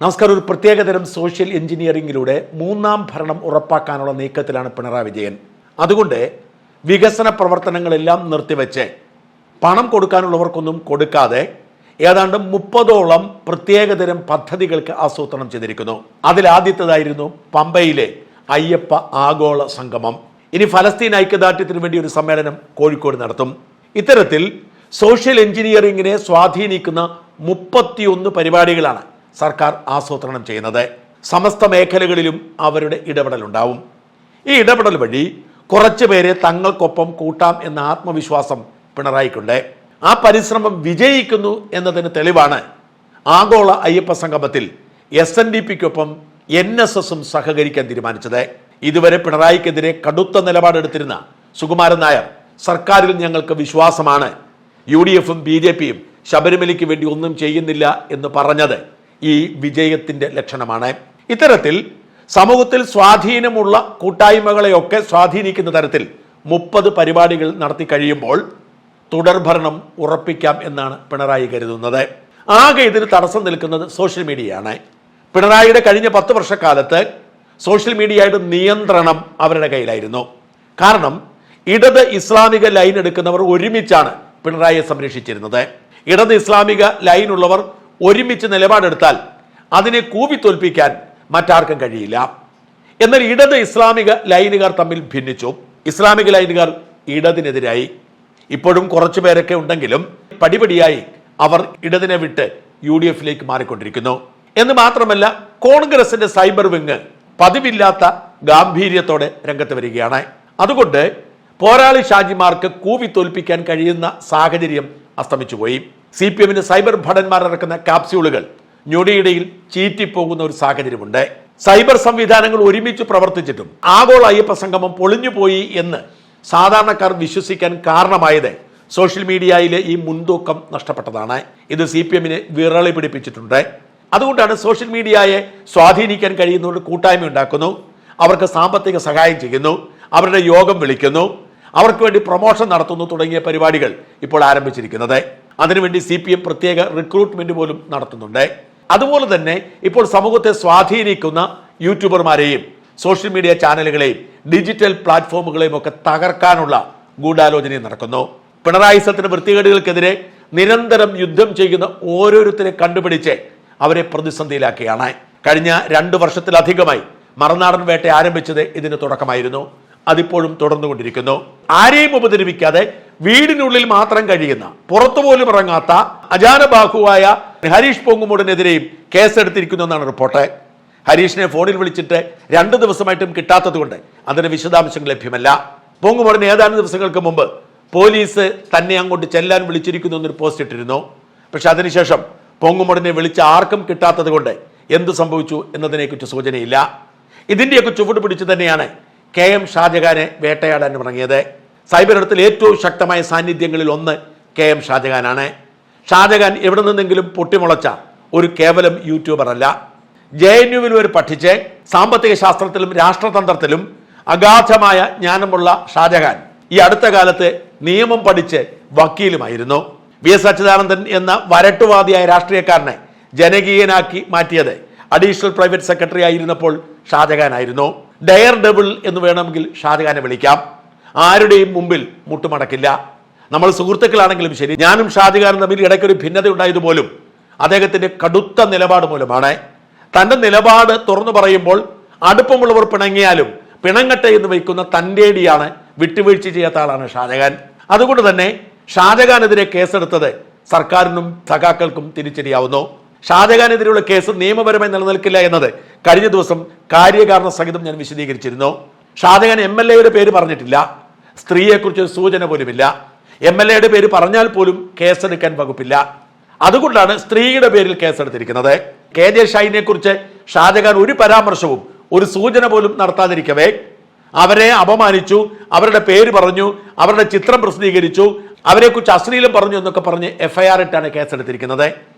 നമസ്കാരം. ഒരു പ്രത്യേകതരം സോഷ്യൽ എഞ്ചിനീയറിംഗിലൂടെ മൂന്നാം ഭരണം ഉറപ്പാക്കാനുള്ള നീക്കത്തിലാണ് പിണറായി വിജയൻ. അതുകൊണ്ട് വികസന പ്രവർത്തനങ്ങളെല്ലാം നിർത്തിവെച്ച് പണം കൊടുക്കാനുള്ളവർക്കൊന്നും കൊടുക്കാതെ ഏതാണ്ട് 30ഓളം പ്രത്യേകതരം പദ്ധതികൾക്ക് ആസൂത്രണം ചെയ്തിരിക്കുന്നു. അതിലാദ്യത്തേതായിരുന്നു പമ്പയിലെ അയ്യപ്പ ആഗോള സംഗമം. ഇനി ഫലസ്തീൻ ഐക്യദാർഢ്യത്തിന് വേണ്ടി ഒരു സമ്മേളനം കോഴിക്കോട് നടത്തും. ഇത്തരത്തിൽ സോഷ്യൽ എഞ്ചിനീയറിംഗിനെ സ്വാധീനിക്കുന്ന 31 പരിപാടികളാണ് സർക്കാർ ആസൂത്രണം ചെയ്യുന്നത്. സമസ്ത മേഖലകളിലും അവരുടെ ഇടപെടലുണ്ടാവും. ഈ ഇടപെടൽ വഴി കുറച്ചു പേരെ തങ്ങൾക്കൊപ്പം കൂട്ടാം എന്ന ആത്മവിശ്വാസം പിണറായിക്കുണ്ട്. ആ പരിശ്രമം വിജയിക്കുന്നു എന്നതിന് തെളിവാണ് ആഗോള അയ്യപ്പ സംഗമത്തിൽ SNDPക്കൊപ്പം NSSും സഹകരിക്കാൻ തീരുമാനിച്ചത്. ഇതുവരെ പിണറായിക്കെതിരെ കടുത്ത നിലപാടെടുത്തിരുന്ന സുകുമാരൻ നായർ സർക്കാരിൽ ഞങ്ങൾക്ക് വിശ്വാസമാണ്, UDFും BJPയും ശബരിമലയ്ക്ക് വേണ്ടി ഒന്നും ചെയ്യുന്നില്ല എന്ന് പറഞ്ഞത് ഈ വിജയത്തിന്റെ ലക്ഷണമാണ്. ഇത്തരത്തിൽ സമൂഹത്തിൽ സ്വാധീനമുള്ള കൂട്ടായ്മകളെയൊക്കെ സ്വാധീനിക്കുന്ന തരത്തിൽ 30 പരിപാടികൾ നടത്തി കഴിയുമ്പോൾ തുടർഭരണം ഉറപ്പിക്കാം എന്നാണ് പിണറായി കരുതുന്നത്. ആകെ ഇതിന് തടസ്സം നിൽക്കുന്നത് സോഷ്യൽ മീഡിയയാണ്. പിണറായിയുടെ കഴിഞ്ഞ 10 വർഷക്കാലത്ത് സോഷ്യൽ മീഡിയയുടെ നിയന്ത്രണം അവരുടെ കയ്യിലായിരുന്നു. കാരണം ഇടത് ഇസ്ലാമിക ലൈൻ എടുക്കുന്നവർ ഒരുമിച്ചാണ് പിണറായിയെ സംരക്ഷിച്ചിരുന്നത്. ഇടത് ഇസ്ലാമിക ലൈനുള്ളവർ ഒരുമിച്ച് നിലപാടെടുത്താൽ അതിനെ കൂവിത്തോൽപ്പിക്കാൻ മറ്റാർക്കും കഴിയില്ല. എന്നാൽ ഇടത് ഇസ്ലാമിക ലൈനുകാർ തമ്മിൽ ഭിന്നിച്ചു. ഇസ്ലാമിക ലൈനുകാർ ഇടതിനെതിരായി. ഇപ്പോഴും കുറച്ചു പേരൊക്കെ ഉണ്ടെങ്കിലും പടിപടിയായി അവർ ഇടതിനെ വിട്ട് UDFിലേക്ക് മാറിക്കൊണ്ടിരിക്കുന്നു. എന്ന് മാത്രമല്ല, കോൺഗ്രസിന്റെ സൈബർ വിങ് പതിവില്ലാത്ത ഗാംഭീര്യത്തോടെ രംഗത്ത് വരികയാണ്. അതുകൊണ്ട് പോരാളി ഷാജിമാർക്ക് കൂവിത്തോൽപ്പിക്കാൻ കഴിയുന്ന സാഹചര്യം അസ്തമിച്ചുപോയി. CPMന് സൈബർ ഭടന്മാർ ഇറക്കുന്ന കാപ്സ്യൂളുകൾ ഞൊടിയിടയിൽ ചീറ്റിപ്പോകുന്ന ഒരു സാഹചര്യമുണ്ട്. സൈബർ സംവിധാനങ്ങൾ ഒരുമിച്ച് പ്രവർത്തിച്ചിട്ടും ആഗോള അയ്യപ്പ സംഗമം പൊളിഞ്ഞുപോയി എന്ന് സാധാരണക്കാർ വിശ്വസിക്കാൻ കാരണമായത് സോഷ്യൽ മീഡിയയിലെ ഈ മുൻതൂക്കം നഷ്ടപ്പെട്ടതാണ്. ഇത് CPMനെ വിറളി പിടിപ്പിച്ചിട്ടുണ്ട്. അതുകൊണ്ടാണ് സോഷ്യൽ മീഡിയയെ സ്വാധീനിക്കാൻ കഴിയുന്നവർ കൂട്ടായ്മ ഉണ്ടാക്കുന്നു, അവർക്ക് സാമ്പത്തിക സഹായം ചെയ്യുന്നു, അവരുടെ യോഗം വിളിക്കുന്നു, അവർക്ക് വേണ്ടി പ്രൊമോഷൻ നടത്തുന്നു തുടങ്ങിയ പരിപാടികൾ ഇപ്പോൾ ആരംഭിച്ചിരിക്കുന്നത്. അതിനുവേണ്ടി CPM പ്രത്യേക റിക്രൂട്ട്മെന്റ് പോലും നടത്തുന്നുണ്ട്. അതുപോലെ തന്നെ ഇപ്പോൾ സമൂഹത്തെ സ്വാധീനിക്കുന്ന യൂട്യൂബർമാരെയും സോഷ്യൽ മീഡിയ ചാനലുകളെയും ഡിജിറ്റൽ പ്ലാറ്റ്ഫോമുകളെയും ഒക്കെ തകർക്കാനുള്ള ഗൂഢാലോചനയും നടക്കുന്നു. പിണറായി സത്തിന് വൃത്തികേടുകൾക്കെതിരെ നിരന്തരം യുദ്ധം ചെയ്യുന്ന ഓരോരുത്തരെ കണ്ടുപിടിച്ച് അവരെ പ്രതിസന്ധിയിലാക്കിയാണ്. കഴിഞ്ഞ 2 വർഷത്തിലധികമായി മറുനാടൻ വേട്ട ആരംഭിച്ചത് ഇതിന് തുടക്കമായിരുന്നു. അതിപ്പോഴും തുടർന്നുകൊണ്ടിരിക്കുന്നു. ആരെയും ഉപദ്രവിക്കാതെ വീടിനുള്ളിൽ മാത്രം കഴിയുന്ന, പുറത്തുപോലും ഇറങ്ങാത്ത അജാനബാഹുവായ ഹരീഷ് പൊങ്ങുമൂടിനെതിരെയും കേസെടുത്തിരിക്കുന്നു എന്നാണ് റിപ്പോർട്ട്. ഹരീഷിനെ ഫോണിൽ വിളിച്ചിട്ട് 2 ദിവസമായിട്ടും കിട്ടാത്തത് കൊണ്ട് അതിന് വിശദാംശങ്ങൾ ലഭ്യമല്ല. പൊങ്ങുമൂടിന് ഏതാനും ദിവസങ്ങൾക്ക് മുമ്പ് പോലീസ് തന്നെ അങ്ങോട്ട് ചെല്ലാൻ വിളിച്ചിരിക്കുന്നു എന്നൊരു പോസ്റ്റ് ഇട്ടിരുന്നു. പക്ഷെ അതിനുശേഷം പൊങ്ങുമൂടിനെ വിളിച്ച ആർക്കും കിട്ടാത്തത് കൊണ്ട് എന്ത് സംഭവിച്ചു എന്നതിനെക്കുറിച്ച് സൂചനയില്ല. ഇതിന്റെയൊക്കെ ചുവട് പിടിച്ച് തന്നെയാണ് KM ഷാജഹാനെ വേട്ടയാടാൻ ഇറങ്ങിയത്. സൈബർ ഇടത്തിൽ ഏറ്റവും ശക്തമായ സാന്നിധ്യങ്ങളിൽ ഒന്ന് KM ഷാജഹാനാണ്. ഷാജഹാൻ എവിടെ നിന്നെങ്കിലും പൊട്ടിമുളച്ച ഒരു കേവലം യൂട്യൂബർ അല്ല. JNUവിൽ വരെ പഠിച്ച് സാമ്പത്തിക ശാസ്ത്രത്തിലും രാഷ്ട്രതന്ത്രത്തിലും അഗാധമായ ജ്ഞാനമുള്ള ഷാജഹാൻ ഈ അടുത്ത കാലത്ത് നിയമം പഠിച്ച് വക്കീലുമായിരുന്നു. VS അച്യുതാനന്ദൻ എന്ന വരട്ടുവാദിയായ രാഷ്ട്രീയക്കാരനെ ജനകീയനാക്കി മാറ്റിയത് അഡീഷണൽ പ്രൈവറ്റ് സെക്രട്ടറി ആയിരുന്നപ്പോൾ ഷാജഹാനായിരുന്നു. ഡെയർ ഡെവിൾ എന്ന് വേണമെങ്കിൽ ഷാജഹാനെ വിളിക്കാം. ആരുടെയും മുമ്പിൽ മുട്ടുമടക്കില്ല. നമ്മൾ സുഹൃത്തുക്കളാണെങ്കിലും ശരി, ഞാനും ഷാജഹാനും തമ്മിൽ ഇടയ്ക്കൊരു ഭിന്നത ഉണ്ടായതുപോലും അദ്ദേഹത്തിന്റെ കടുത്ത നിലപാട് മൂലമാണ്. തന്റെ നിലപാട് തുറന്നു പറയുമ്പോൾ അടുപ്പമുള്ളവർ പിണങ്ങിയാലും പിണങ്ങട്ടെ എന്ന് വയ്ക്കുന്ന തന്റേടിയാണ്, വിട്ടുവീഴ്ച ചെയ്യാത്ത ആളാണ് ഷാജഹാൻ. അതുകൊണ്ട് തന്നെ ഷാജഹാനെതിരെ കേസെടുത്തത് സർക്കാരിനും സഖാക്കൾക്കും തിരിച്ചടിയാവുന്നു. ഷാജഹാനെതിരെയുള്ള കേസ് നിയമപരമായി നിലനിൽക്കില്ല എന്നത് കഴിഞ്ഞ ദിവസം കാര്യകാരണ സഹിതം ഞാൻ വിശദീകരിച്ചിരുന്നു. ഷാജഹാൻ MLAയുടെ പേര് പറഞ്ഞിട്ടില്ല, സ്ത്രീയെക്കുറിച്ച് സൂചന പോലുമില്ല. MLAയുടെ പേര് പറഞ്ഞാൽ പോലും കേസെടുക്കാൻ വകുപ്പില്ല. അതുകൊണ്ടാണ് സ്ത്രീയുടെ പേരിൽ കേസെടുത്തിരിക്കുന്നത്. KJ ഷൈനെ കുറിച്ച് ഷാജഹാൻ ഒരു പരാമർശവും ഒരു സൂചന പോലും നടത്താതിരിക്കവേ അവരെ അപമാനിച്ചു, അവരുടെ പേര് പറഞ്ഞു, അവരുടെ ചിത്രം പ്രസിദ്ധീകരിച്ചു, അവരെക്കുറിച്ച് അശ്ലീലം പറഞ്ഞു എന്നൊക്കെ പറഞ്ഞ് FIR ഇട്ടാണ് കേസെടുത്തിരിക്കുന്നത്.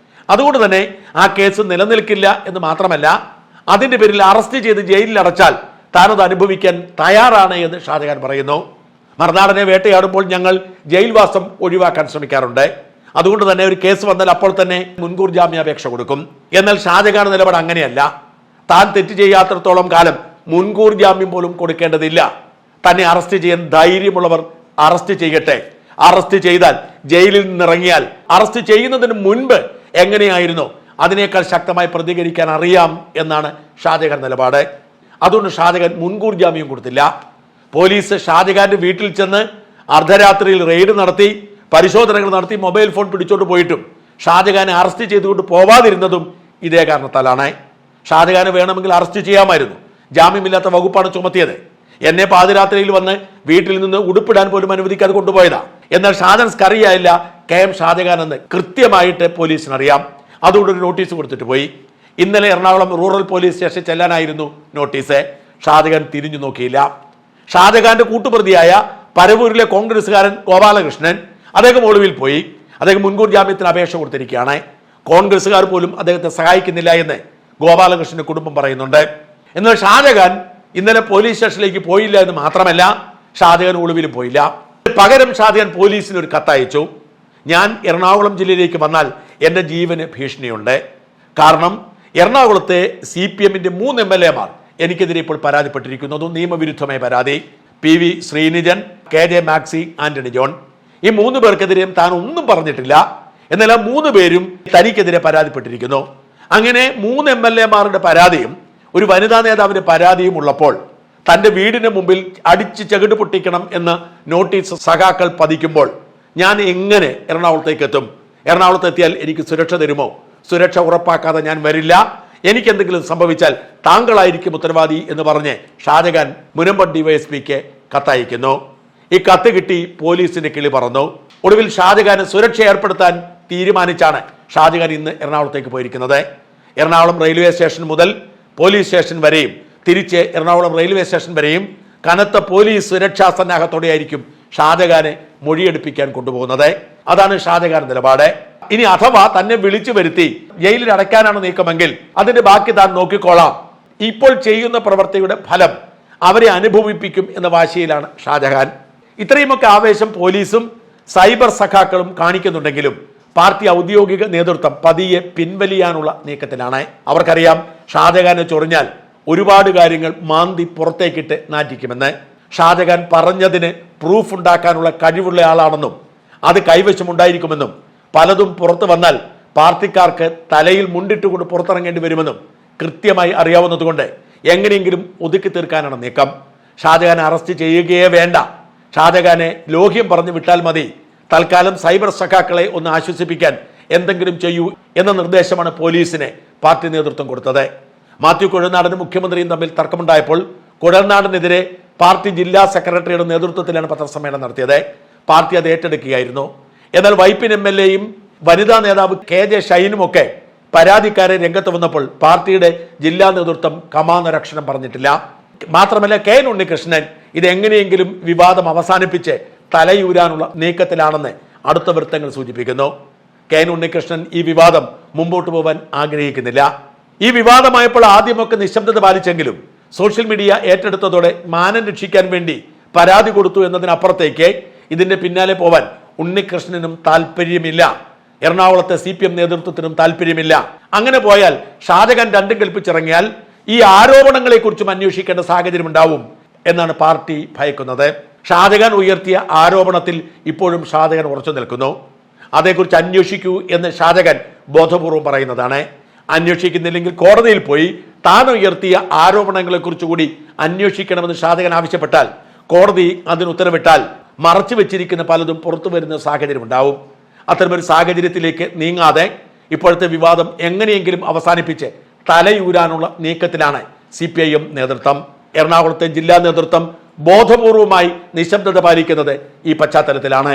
അതുകൊണ്ട് തന്നെ ആ കേസ് നിലനിൽക്കില്ല എന്ന് മാത്രമല്ല, അതിന്റെ പേരിൽ അറസ്റ്റ് ചെയ്ത് ജയിലിൽ അടച്ചാൽ താനത് അനുഭവിക്കാൻ തയ്യാറാണ് എന്ന് ഷാജഹാൻ പറയുന്നു. മറുനാടനെ വേട്ടയാടുമ്പോൾ ഞങ്ങൾ ജയിൽവാസം ഒഴിവാക്കാൻ ശ്രമിക്കാറുണ്ട്. അതുകൊണ്ട് തന്നെ ഒരു കേസ് വന്നാൽ അപ്പോൾ തന്നെ മുൻകൂർ ജാമ്യാപേക്ഷ കൊടുക്കും. എന്നാൽ ഷാജഹാന്റെ നിലപാട് അങ്ങനെയല്ല. താൻ തെറ്റ് ചെയ്യാത്തിടത്തോളം കാലം മുൻകൂർ ജാമ്യം പോലും കൊടുക്കേണ്ടതില്ല. തന്നെ അറസ്റ്റ് ചെയ്യാൻ ധൈര്യമുള്ളവർ അറസ്റ്റ് ചെയ്യട്ടെ. അറസ്റ്റ് ചെയ്താൽ ജയിലിൽ നിന്നിറങ്ങിയാൽ അറസ്റ്റ് ചെയ്യുന്നതിന് മുൻപ് എങ്ങനെയായിരുന്നു അതിനേക്കാൾ ശക്തമായി പ്രതികരിക്കാൻ അറിയാം എന്നാണ് ഷാജഹാൻ നിലപാട്. അതുകൊണ്ട് ഷാജഹാൻ മുൻകൂർ ജാമ്യം കൊടുത്തില്ല. പോലീസ് ഷാജഹാന്റെ വീട്ടിൽ ചെന്ന് അർദ്ധരാത്രിയിൽ റെയ്ഡ് നടത്തി, പരിശോധനകൾ നടത്തി, മൊബൈൽ ഫോൺ പിടിച്ചോണ്ട് പോയിട്ടും ഷാജഹാനെ അറസ്റ്റ് ചെയ്തുകൊണ്ട് പോവാതിരുന്നതും ഇതേ കാരണത്താലാണ്. ഷാജഹാനെ വേണമെങ്കിൽ അറസ്റ്റ് ചെയ്യാമായിരുന്നു. ജാമ്യമില്ലാത്ത വകുപ്പാണ് ചുമത്തിയത്. എന്നെ പാതിരാത്രിയിൽ വന്ന് വീട്ടിൽ നിന്ന് ഉടുപ്പിടാൻ പോലും അനുവദിക്കാതെ കൊണ്ടുപോയതാ. എന്നാൽ ഷാജഹാൻ അറിയായില്ല KM ഷാജഹാൻ എന്ന് കൃത്യമായിട്ട് പോലീസിനറിയാം. അതുകൊണ്ട് ഒരു നോട്ടീസ് കൊടുത്തിട്ട് പോയി. ഇന്നലെ എറണാകുളം റൂറൽ പോലീസ് സ്റ്റേഷൻ ചെല്ലാനായിരുന്നു നോട്ടീസ്. ഷാജഹാൻ തിരിഞ്ഞു നോക്കിയില്ല. ഷാജഹാന്റെ കൂട്ടുപ്രതിയായ പരവൂരിലെ കോൺഗ്രസ്സുകാരൻ ഗോപാലകൃഷ്ണൻ അദ്ദേഹം ഒളിവിൽ പോയി. അദ്ദേഹം മുൻകൂർ ജാമ്യത്തിന് അപേക്ഷ കൊടുത്തിരിക്കുകയാണ്. കോൺഗ്രസ്സുകാർ പോലും അദ്ദേഹത്തെ സഹായിക്കുന്നില്ല എന്ന് ഗോപാലകൃഷ്ണന്റെ കുടുംബം പറയുന്നുണ്ട്. എന്നാൽ ഷാജഹാൻ ഇന്നലെ പോലീസ് സ്റ്റേഷനിലേക്ക് പോയില്ല എന്ന് മാത്രമല്ല, ഷാജഹാൻ ഒളിവിലും പോയില്ല. പകരം ഷാജഹാൻ പോലീസിന് ഒരു കത്തയച്ചു. ഞാൻ എറണാകുളം ജില്ലയിലേക്ക് വന്നാൽ എൻ്റെ ജീവന് ഭീഷണിയുണ്ട്. കാരണം എറണാകുളത്തെ CPMന്റെ 3 MLA-മാർ എനിക്കെതിരെ ഇപ്പോൾ പരാതിപ്പെട്ടിരിക്കുന്നു. അതും നിയമവിരുദ്ധമായ പരാതി. PV Sreenijan, KJ maxi, Antony John. ഈ 3 പേർക്കെതിരെയും താൻ ഒന്നും പറഞ്ഞിട്ടില്ല. എന്നാൽ 3 പേരും തനിക്കെതിരെ പരാതിപ്പെട്ടിരിക്കുന്നു. അങ്ങനെ 3 MLA-മാരുടെ പരാതിയും ഒരു വനിതാ നേതാവിന്റെ പരാതിയും ഉള്ളപ്പോൾ തന്റെ വീടിന് മുമ്പിൽ അടിച്ച് ചകിട് പൊട്ടിക്കണം എന്ന നോട്ടീസ് സഖാക്കൾ പതിക്കുമ്പോൾ ഞാൻ എങ്ങനെ എറണാകുളത്തേക്ക് എത്തും? എറണാകുളത്ത് എത്തിയാൽ എനിക്ക് സുരക്ഷ തരുമോ? സുരക്ഷ ഉറപ്പാക്കാതെ ഞാൻ വരില്ല. എനിക്ക് എന്തെങ്കിലും സംഭവിച്ചാൽ താങ്കളായിരിക്കും ഉത്തരവാദി എന്ന് പറഞ്ഞ് ഷാജഹാൻ മുനമ്പം DYSPക്ക് കത്തയക്കുന്നു. ഈ കത്ത് കിട്ടി പോലീസിന്റെ കിളി പറന്നു. ഒടുവിൽ ഷാജഹാന് സുരക്ഷ ഏർപ്പെടുത്താൻ തീരുമാനിച്ചാണ് ഷാജഹാൻ ഇന്ന് എറണാകുളത്തേക്ക് പോയിരിക്കുന്നത്. എറണാകുളം റെയിൽവേ സ്റ്റേഷൻ മുതൽ പോലീസ് സ്റ്റേഷൻ വരെയും തിരിച്ച് എറണാകുളം റെയിൽവേ സ്റ്റേഷൻ വരെയും കനത്ത പോലീസ് സുരക്ഷാ സന്നാഹത്തോടെയായിരിക്കും ഷാജഹാനെ മൊഴിയെടുപ്പിക്കാൻ കൊണ്ടുപോകുന്നത്. അതാണ് ഷാജഹാൻ നിലപാട്. ഇനി അഥവാ തന്നെ വിളിച്ചു വരുത്തി ജയിലിൽ അടയ്ക്കാനാണ് നീക്കമെങ്കിൽ അതിന്റെ ബാക്കി താൻ നോക്കിക്കോളാം. ഇപ്പോൾ ചെയ്യുന്ന പ്രവൃത്തിയുടെ ഫലം അവരെ അനുഭവിപ്പിക്കും എന്ന വാശിയിലാണ് ഷാജഹാൻ. ഇത്രയുമൊക്കെ ആവേശം പോലീസും സൈബർ സഖാക്കളും കാണിക്കുന്നുണ്ടെങ്കിലും പാർട്ടി ഔദ്യോഗിക നേതൃത്വം പതിയെ പിൻവലിയാനുള്ള നീക്കത്തിലാണ്. അവർക്കറിയാം ഷാജഹാനെ ചൊറിഞ്ഞാൽ ഒരുപാട് കാര്യങ്ങൾ മാന്തി പുറത്തേക്കിട്ട് നാറ്റിക്കുമെന്ന്. ഷാജഹാൻ പറഞ്ഞതിന് പ്രൂഫ് ഉണ്ടാക്കാനുള്ള കഴിവുള്ള ആളാണെന്നും അത് കൈവശമുണ്ടായിരിക്കുമെന്നും പലതും പുറത്തു വന്നാൽ പാർട്ടിക്കാർക്ക് തലയിൽ മുണ്ടിട്ടുകൊണ്ട് പുറത്തിറങ്ങേണ്ടി വരുമെന്നും കൃത്യമായി അറിയാവുന്നതുകൊണ്ട് എങ്ങനെയെങ്കിലും ഒതുക്കി തീർക്കാനാണ് നീക്കം. ഷാജഹാനെ അറസ്റ്റ് ചെയ്യുകയേ വേണ്ട. ഷാജഹാനെ ലോഹ്യം പറഞ്ഞു വിട്ടാൽ മതി. തൽക്കാലം സൈബർ സഖാക്കളെ ഒന്ന് ആശ്വസിപ്പിക്കാൻ എന്തെങ്കിലും ചെയ്യൂ എന്ന നിർദ്ദേശമാണ് പോലീസിന് പാർട്ടി നേതൃത്വം കൊടുത്തത്. മാത്യു കുഴൽനാടനും മുഖ്യമന്ത്രിയും തമ്മിൽ തർക്കമുണ്ടായപ്പോൾ കുഴൽനാടനെതിരെ പാർട്ടി ജില്ലാ സെക്രട്ടറിയുടെ നേതൃത്വത്തിലാണ് പത്രസമ്മേളനം നടത്തിയത്. പാർട്ടി അത് ഏറ്റെടുക്കുകയായിരുന്നു. എന്നാൽ വൈപ്പിൻ MLA-യും വനിതാ നേതാവ് KJ ഷൈനും ഒക്കെ പരാതിക്കാരെ രംഗത്ത് വന്നപ്പോൾ പാർട്ടിയുടെ ജില്ലാ നേതൃത്വം കമാന്നൊരക്ഷരം പറഞ്ഞിട്ടില്ല. മാത്രമല്ല KN ഉണ്ണികൃഷ്ണൻ ഇതെങ്ങനെയെങ്കിലും വിവാദം അവസാനിപ്പിച്ച് തലയൂരാനുള്ള നീക്കത്തിലാണെന്ന് അടുത്ത വൃത്തങ്ങൾ സൂചിപ്പിക്കുന്നു. KN ഉണ്ണികൃഷ്ണൻ ഈ വിവാദം മുമ്പോട്ട് പോകാൻ ആഗ്രഹിക്കുന്നില്ല. ഈ വിവാദമായപ്പോൾ ആദ്യമൊക്കെ നിശബ്ദത പാലിച്ചെങ്കിലും സോഷ്യൽ മീഡിയ ഏറ്റെടുത്തതോടെ മാനം രക്ഷിക്കാൻ വേണ്ടി പരാതി കൊടുത്തു എന്നതിനപ്പുറത്തേക്ക് ഇതിന്റെ പിന്നാലെ പോവാൻ ഉണ്ണികൃഷ്ണനും താല്പര്യമില്ല. എറണാകുളത്തെ CPM നേതൃത്വത്തിനും താല്പര്യമില്ല. അങ്ങനെ പോയാൽ ഷാജഹാൻ രണ്ടും കൽപ്പിച്ചിറങ്ങിയാൽ ഈ ആരോപണങ്ങളെക്കുറിച്ചും അന്വേഷിക്കേണ്ട സാഹചര്യം ഉണ്ടാവും എന്നാണ് പാർട്ടി ഭയക്കുന്നത്. ഷാജഹാൻ ഉയർത്തിയ ആരോപണത്തിൽ ഇപ്പോഴും ഷാജഹാൻ ഉറച്ചു നിൽക്കുന്നു. അതേക്കുറിച്ച് അന്വേഷിക്കൂ എന്ന് ഷാജഹാൻ ബോധപൂർവം പറയുന്നതാണ്. അന്വേഷിക്കുന്നില്ലെങ്കിൽ കോടതിയിൽ പോയി താൻ ഉയർത്തിയ ആരോപണങ്ങളെക്കുറിച്ച് കൂടി അന്വേഷിക്കണമെന്ന് ഷാജഹാൻ ആവശ്യപ്പെട്ടാൽ കോടതി അതിന് ഉത്തരവിട്ടാൽ മറച്ചു വെച്ചിരിക്കുന്ന പലതും പുറത്തു വരുന്ന സാഹചര്യം ഉണ്ടാവും. അത്തരമൊരു സാഹചര്യത്തിലേക്ക് നീങ്ങാതെ ഇപ്പോഴത്തെ വിവാദം എങ്ങനെയെങ്കിലും അവസാനിപ്പിച്ച് തലയൂരാനുള്ള നീക്കത്തിലാണ് CPIM നേതൃത്വം. എറണാകുളത്തെ ജില്ലാ നേതൃത്വം ബോധപൂർവമായി നിശബ്ദത പാലിക്കുന്നത് ഈ പശ്ചാത്തലത്തിലാണ്.